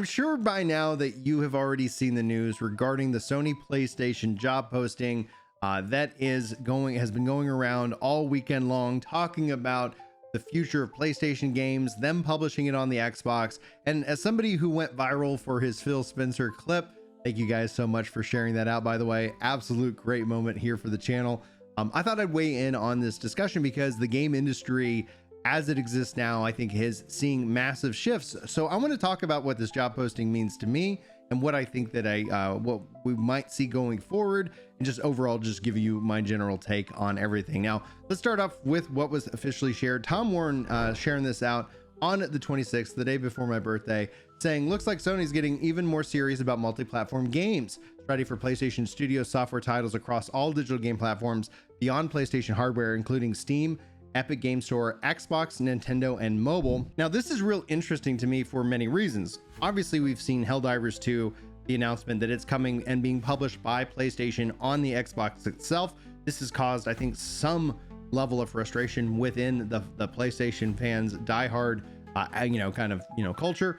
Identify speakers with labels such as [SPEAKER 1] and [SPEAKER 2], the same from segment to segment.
[SPEAKER 1] I'm sure by now that you have already seen the news regarding the Sony PlayStation job posting that has been going around all weekend long, talking about the future of PlayStation games, them publishing it on the Xbox. And as somebody who went viral for his Phil Spencer clip, thank you guys so much for sharing that out, by the way. Absolute great moment here for the channel. I thought I'd weigh in on this discussion because the game industry as it exists now, I think, is seeing massive shifts. So I want to talk about what this job posting means to me and what I think that what we might see going forward, and just overall just give you my general take on everything. Now, let's start off with what was officially shared. Tom Warren sharing this out on the 26th, the day before my birthday, saying, looks like Sony's getting even more serious about multi-platform games. It's ready for PlayStation Studio software titles across all digital game platforms beyond PlayStation hardware, including Steam, Epic Game Store, Xbox, Nintendo, and mobile. Now, this is real interesting to me for many reasons. Obviously, we've seen Helldivers 2, the announcement that it's coming and being published by PlayStation on the Xbox itself. This has caused, I think, some level of frustration within the PlayStation fans' diehard, culture.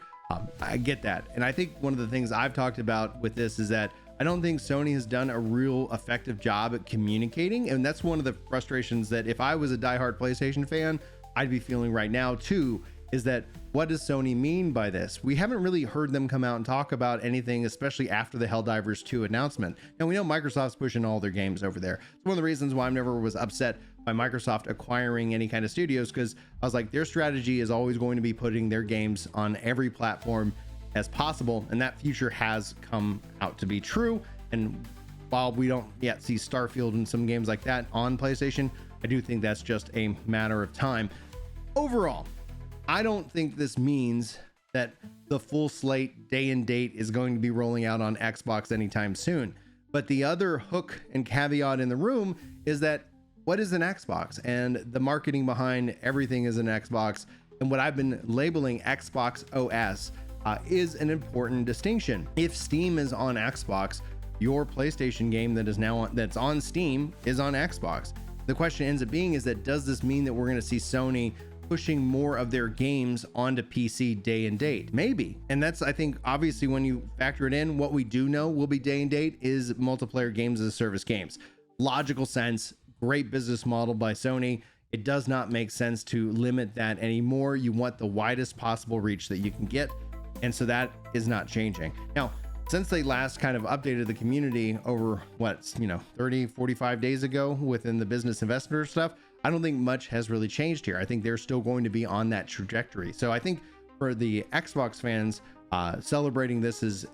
[SPEAKER 1] I get that. And I think one of the things I've talked about with this is that I don't think Sony has done a real effective job at communicating. And that's one of the frustrations that if I was a diehard PlayStation fan, I'd be feeling right now too, is that what does Sony mean by this? We haven't really heard them come out and talk about anything, especially after the Helldivers 2 announcement. Now, we know Microsoft's pushing all their games over there. It's one of the reasons why I never was upset by Microsoft acquiring any kind of studios, because I was like, their strategy is always going to be putting their games on every platform as possible, and that future has come out to be true. And while we don't yet see Starfield and some games like that on PlayStation, I do think that's just a matter of time. Overall, I don't think this means that the full slate day and date is going to be rolling out on Xbox anytime soon. But the other hook and caveat in the room is that what is an Xbox? And the marketing behind everything is an Xbox. And what I've been labeling Xbox OS is an important distinction. If Steam is on Xbox, your PlayStation game that's on Steam is on Xbox. The question ends up being is that, does this mean that we're going to see Sony pushing more of their games onto PC day and date? Maybe. And that's, I think, obviously when you factor it in, what we do know will be day and date is multiplayer games as a service games. Logical sense, great business model by Sony. It does not make sense to limit that anymore. You want the widest possible reach that you can get. And so that is not changing. Now, since they last kind of updated the community over 30, 45 days ago within the business investor stuff, I don't think much has really changed here. I think they're still going to be on that trajectory. So I think for the Xbox fans, celebrating this as,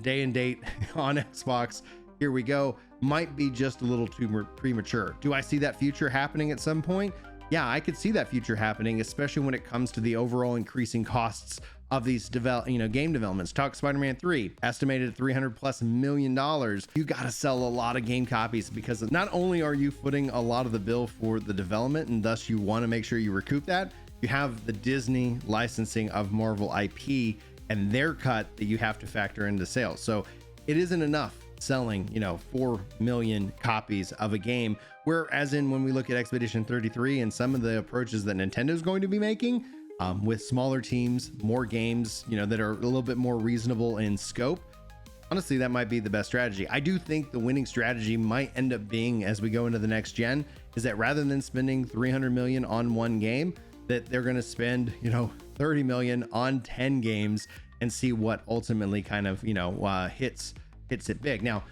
[SPEAKER 1] day and date on Xbox, here we go, might be just a little too premature. Do I see that future happening at some point? Yeah, I could see that future happening, especially when it comes to the overall increasing costs of these game developments. Talk Spider-Man 3, estimated $300+ million. You got to sell a lot of game copies, because not only are you footing a lot of the bill for the development, and thus you want to make sure you recoup that, you have the Disney licensing of Marvel IP and their cut that you have to factor into sales. So it isn't enough selling 4 million copies of a game, whereas when we look at Expedition 33 and some of the approaches that Nintendo is going to be making, with smaller teams, more games, that are a little bit more reasonable in scope, honestly, that might be the best strategy. I do think the winning strategy might end up being, as we go into the next gen, is that rather than spending 300 million on one game, that they're going to spend 30 million on 10 games and see what ultimately kind of hits it big. Now,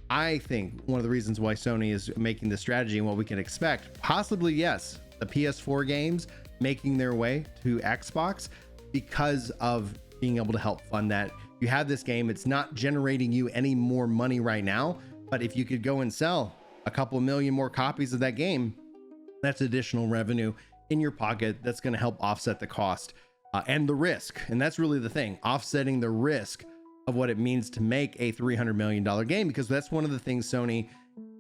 [SPEAKER 1] I think one of the reasons why Sony is making this strategy and what we can expect, possibly, yes, the PS4 games making their way to Xbox, because of being able to help fund that. You have this game, it's not generating you any more money right now, but if you could go and sell a couple million more copies of that game, that's additional revenue in your pocket that's going to help offset the cost and the risk. And that's really the thing, offsetting the risk of what it means to make a $300 million game, because that's one of the things Sony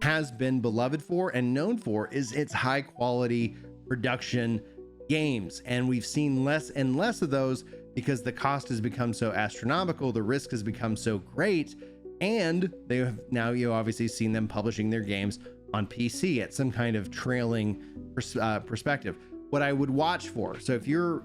[SPEAKER 1] has been beloved for and known for, is its high quality production games. And we've seen less and less of those because the cost has become so astronomical, the risk has become so great, and they have now, obviously seen them publishing their games on PC at some kind of trailing perspective. What I would watch for, so if you're,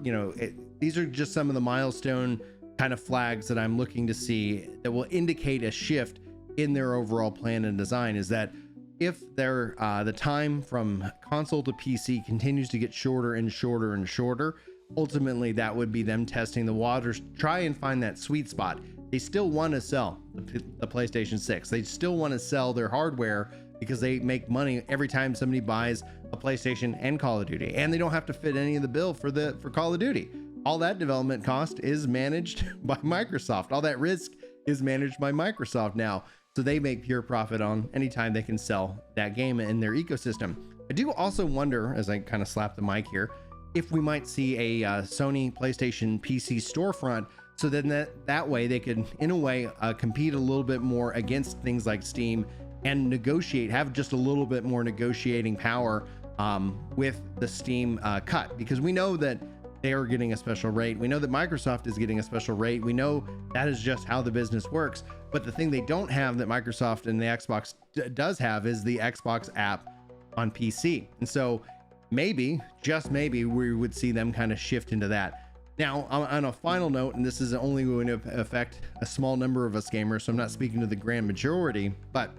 [SPEAKER 1] these are just some of the milestone kind of flags that I'm looking to see that will indicate a shift in their overall plan and design is that if their the time from console to PC continues to get shorter and shorter and shorter, ultimately that would be them testing the waters, try and find that sweet spot. They still want to sell the PlayStation 6. They still want to sell their hardware because they make money every time somebody buys a PlayStation and Call of Duty, and they don't have to fit any of the bill for Call of Duty. All that development cost is managed by Microsoft. All that risk is managed by Microsoft now. So they make pure profit on anytime they can sell that game in their ecosystem. I do also wonder, as I kind of slap the mic here, if we might see a Sony PlayStation PC storefront, so then that way they could, in a way, compete a little bit more against things like Steam and negotiate, have just a little bit more negotiating power with the Steam cut, because we know that they are getting a special rate. We know that Microsoft is getting a special rate. We know that is just how the business works. But the thing they don't have that Microsoft and the Xbox does have is the Xbox app on PC. And so maybe, just maybe, we would see them kind of shift into that. Now, on a final note, and this is only going to affect a small number of us gamers, so I'm not speaking to the grand majority, but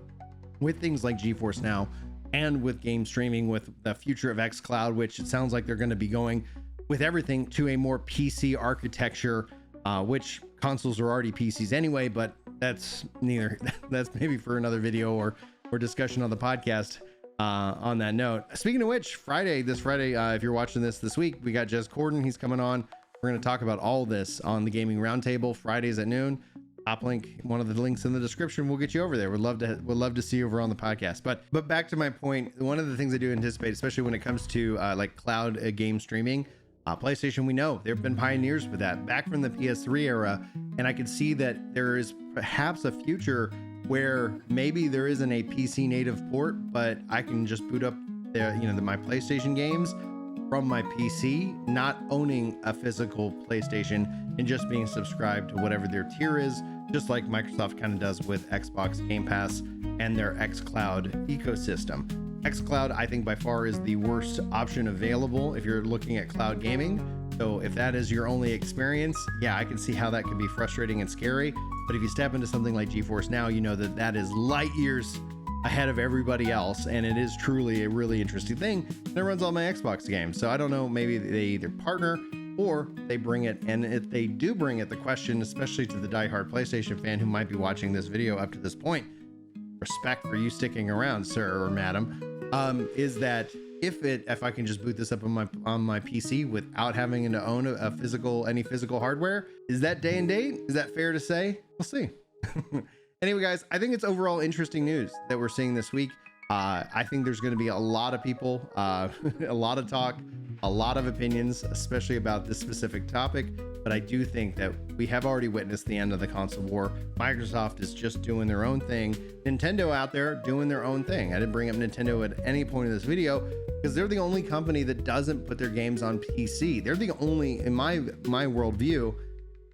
[SPEAKER 1] with things like GeForce Now and with game streaming, with the future of xCloud, which it sounds like they're going to be going with everything to a more PC architecture, which consoles are already PCs anyway, but that's maybe for another video or discussion on the podcast. On that note, speaking of which, this Friday, if you're watching this week, we got Jez Corden. He's coming on. We're going to talk about all this on the Gaming Roundtable Fridays at noon. Top link, one of the links in the description, will get you over there. We'd love to see you over on the podcast. But back to my point, one of the things I do anticipate, especially when it comes to like cloud game streaming, PlayStation, we know they've been pioneers with that back from the PS3 era, and I could see that there is perhaps a future where maybe there isn't a PC native port, but I can just boot up my PlayStation games from my PC, not owning a physical PlayStation and just being subscribed to whatever their tier is, just like Microsoft kind of does with Xbox Game Pass and their xCloud ecosystem. xCloud, I think by far is the worst option available if you're looking at cloud gaming. So if that is your only experience, yeah, I can see how that could be frustrating and scary. But if you step into something like GeForce Now, you know that is light years ahead of everybody else, and it is truly a really interesting thing. And it runs all my Xbox games. So I don't know, maybe they either partner or they bring it. And if they do bring it, the question, especially to the diehard PlayStation fan who might be watching this video up to this point, respect for you sticking around, sir or madam, is that if I can just boot this up on my PC without having to own any physical hardware, is that day and date? Is that fair to say? We'll see. Anyway, guys, I think it's overall interesting news that we're seeing this week. I think there's going to be a lot of people, a lot of talk, a lot of opinions, especially about this specific topic. But I do think that we have already witnessed the end of the console war. Microsoft is just doing their own thing. Nintendo out there doing their own thing. I didn't bring up Nintendo at any point in this video because they're the only company that doesn't put their games on PC. They're the only, in my worldview,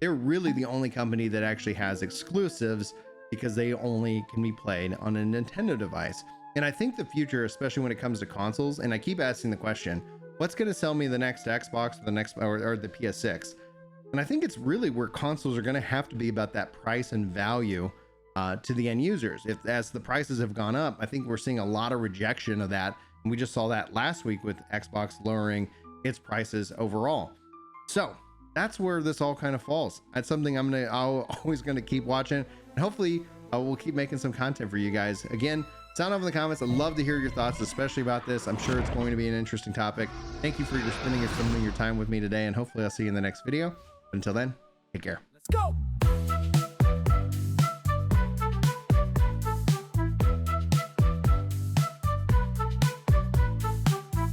[SPEAKER 1] they're really the only company that actually has exclusives because they only can be played on a Nintendo device. And I think the future, especially when it comes to consoles, and I keep asking the question, what's going to sell me the next Xbox, or the PS6? And I think it's really where consoles are going to have to be about that price and value to the end users. As the prices have gone up, I think we're seeing a lot of rejection of that. And we just saw that last week with Xbox lowering its prices overall. So that's where this all kind of falls. That's something I'm always going to keep watching, and hopefully we'll keep making some content for you guys. Again, sound off in the comments. I'd love to hear your thoughts, especially about this. I'm sure it's going to be an interesting topic. Thank you for spending some of your time with me today, and hopefully I'll see you in the next video. But until then, take care.
[SPEAKER 2] Let's go.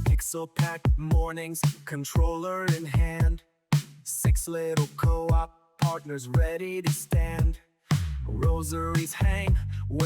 [SPEAKER 2] Pixel packed mornings, controller in hand. 6 little co-op partners ready to stand. Rosaries hang